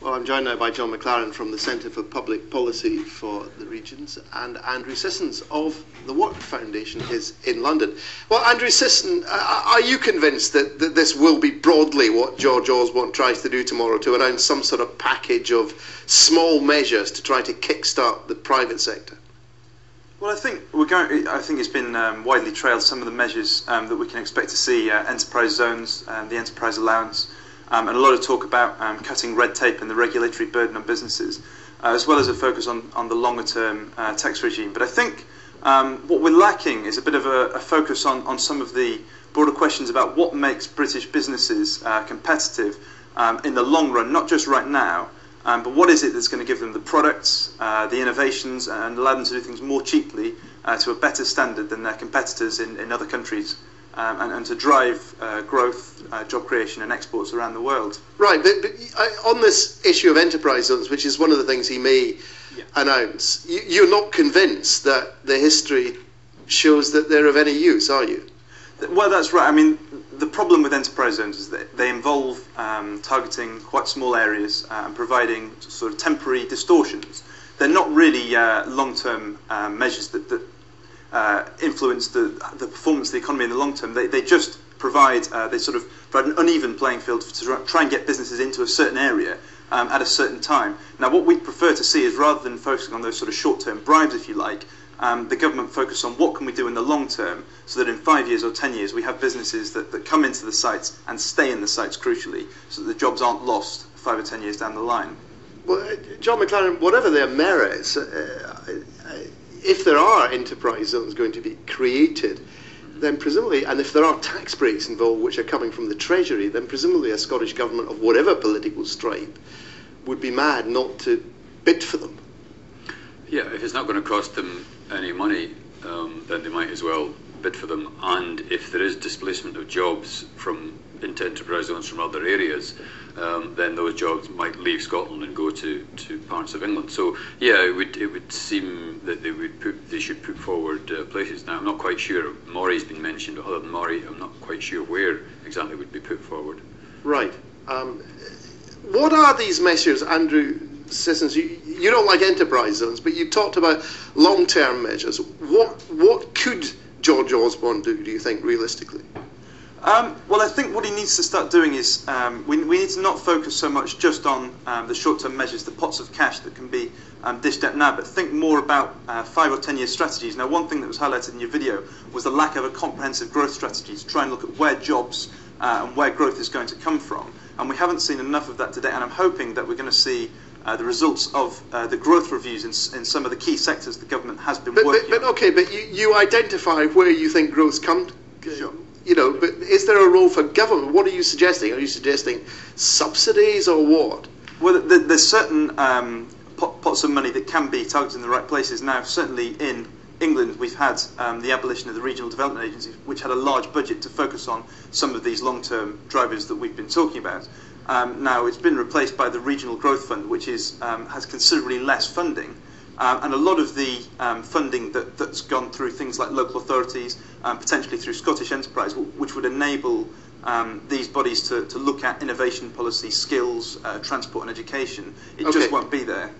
Well, I'm joined now by John McLaren from the Centre for Public Policy for the Regions, and Andrew Sissons of the Work Foundation is in London. Well, Andrew Sissons, are you convinced that this will be broadly what George Osborne tries to do tomorrow, to announce some sort of package of small measures to try to kickstart the private sector? Well, I think it's been widely trailed, some of the measures that we can expect to see: enterprise zones, the enterprise allowance, and a lot of talk about cutting red tape and the regulatory burden on businesses, as well as a focus on the longer-term tax regime. But I think what we're lacking is a bit of a focus on some of the broader questions about what makes British businesses competitive in the long run, not just right now. But what is it that's going to give them the products, the innovations, and allow them to do things more cheaply to a better standard than their competitors in other countries, and to drive growth, job creation and exports around the world? Right, but on this issue of enterprise zones, which is one of the things he may announce, you're not convinced that the history shows that they're of any use, are you? Well, that's right. I mean, the problem with enterprise zones is that they involve targeting quite small areas and providing sort of temporary distortions. They're not really long-term measures that influence the performance of the economy in the long term. They just provide an uneven playing field to try and get businesses into a certain area at a certain time. Now, what we'd prefer to see is, rather than focusing on those sort of short-term bribes, if you like, the government focus on what can we do in the long term, so that in 5 years or 10 years we have businesses that come into the sites and stay in the sites, crucially, so that the jobs aren't lost 5 or 10 years down the line. Well, John McLaren, whatever their merits, if there are enterprise zones going to be created, then presumably, and if there are tax breaks involved which are coming from the Treasury, then presumably a Scottish government of whatever political stripe would be mad not to bid for them. Yeah, if it's not going to cost them any money, then they might as well bid for them. And if there is displacement of jobs into enterprise zones from other areas, then those jobs might leave Scotland and go to parts of England. So yeah, it would seem that they should put forward places. Now, I'm not quite sure. Mourie's been mentioned, but other than Mourrie, I'm not quite sure where exactly would be put forward. Right. What are these measures, Andrew Sissons? You don't like enterprise zones, but you talked about long-term measures. What could George Osborne do you think, realistically? Well, I think what he needs to start doing is we need to not focus so much just on the short-term measures, the pots of cash that can be dished out now, but think more about 5 or 10 year strategies. Now, one thing that was highlighted in your video was the lack of a comprehensive growth strategy to try and look at where jobs and where growth is going to come from. And we haven't seen enough of that today, and I'm hoping that we're going to see the results of the growth reviews in some of the key sectors the government has been working on. Okay, but you identify where you think growth's come. Sure. You know, but is there a role for government? What are you suggesting? Are you suggesting subsidies or what? Well, there's certain pots of money that can be targeted in the right places. Now, certainly in England, we've had the abolition of the Regional Development Agency, which had a large budget to focus on some of these long-term drivers that we've been talking about. Now, it's been replaced by the Regional Growth Fund, which has considerably less funding. And a lot of the funding that's gone through things like local authorities, potentially through Scottish Enterprise, which would enable these bodies to look at innovation policy, skills, transport and education, it just won't be there.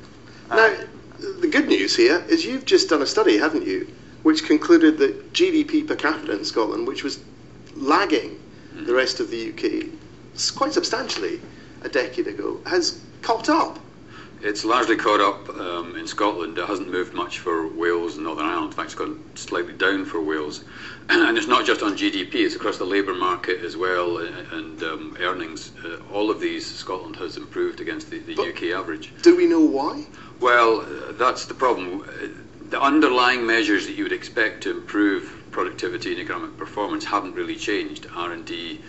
Now, the good news here is you've just done a study, haven't you, which concluded that GDP per capita in Scotland, which was lagging the rest of the UK quite substantially a decade ago, has caught up. It's largely caught up in Scotland. It hasn't moved much for Wales and Northern Ireland. In fact, it's gone slightly down for Wales. And it's not just on GDP, it's across the labour market as well, and earnings. All of these, Scotland has improved against the UK average. Do we know why? Well, that's the problem. The underlying measures that you would expect to improve productivity and economic performance haven't really changed. R&D,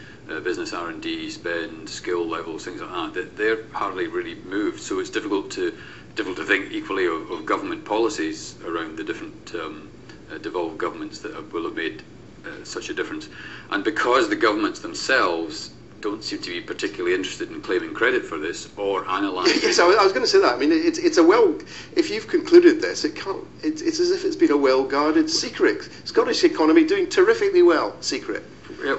business R&D, spend, skill levels, things like that. They're hardly really moved. So it's difficult to think equally of government policies around the different devolved governments that will have made such a difference. And because the governments themselves don't seem to be particularly interested in claiming credit for this or analysing. Yes, I was going to say that. I mean, it's a if you've concluded this, it's as if it's been a well-guarded secret. Scottish economy doing terrifically well, secret.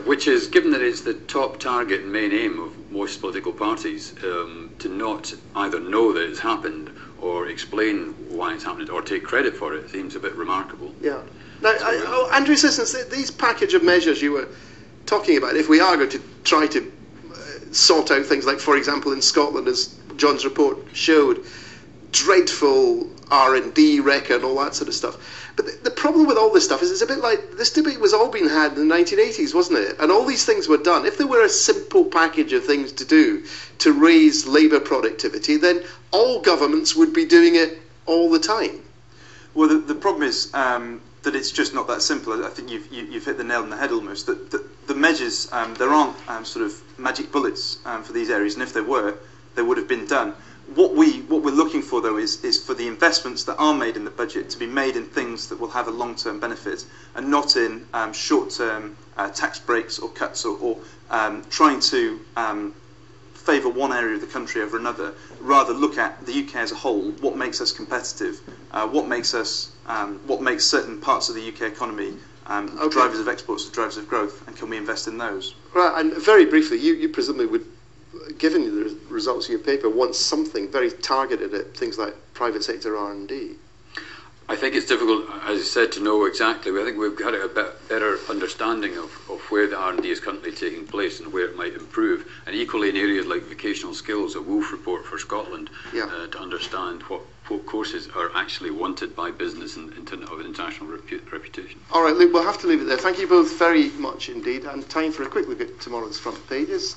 Which is, given that it's the top target and main aim of most political parties, to not either know that it's happened or explain why it's happened or take credit for it seems a bit remarkable. Yeah. Now, Andrew Sissons, these package of measures you were talking about, if we are going to try to sort out things like, for example, in Scotland, as John's report showed, dreadful R&D record and all that sort of stuff. But the problem with all this stuff is it's a bit like this debate was all being had in the 1980s, wasn't it? And all these things were done. If there were a simple package of things to do to raise labour productivity, then all governments would be doing it all the time. Well, the problem is that it's just not that simple. I think you've hit the nail on the head almost. That the measures, there aren't sort of magic bullets for these areas, and if there were, they would have been done. What we're looking for, though, is for the investments that are made in the budget to be made in things that will have a long-term benefit, and not in short-term tax breaks or cuts or trying to favour one area of the country over another. Rather, look at the UK as a whole. What makes us competitive? What makes certain parts of the UK economy drivers of exports or drivers of growth, and can we invest in those? Right, and very briefly, you presumably would, given the results of your paper, want something very targeted at things like private sector R&D. I think it's difficult, as I said, to know exactly. I think we've got a bit better understanding of where the R&D is currently taking place and where it might improve. And equally in areas like vocational skills, a WOLF report for Scotland, to understand what courses are actually wanted by business of international reputation. All right, Luke, we'll have to leave it there. Thank you both very much indeed. And time for a quick look at tomorrow's front pages.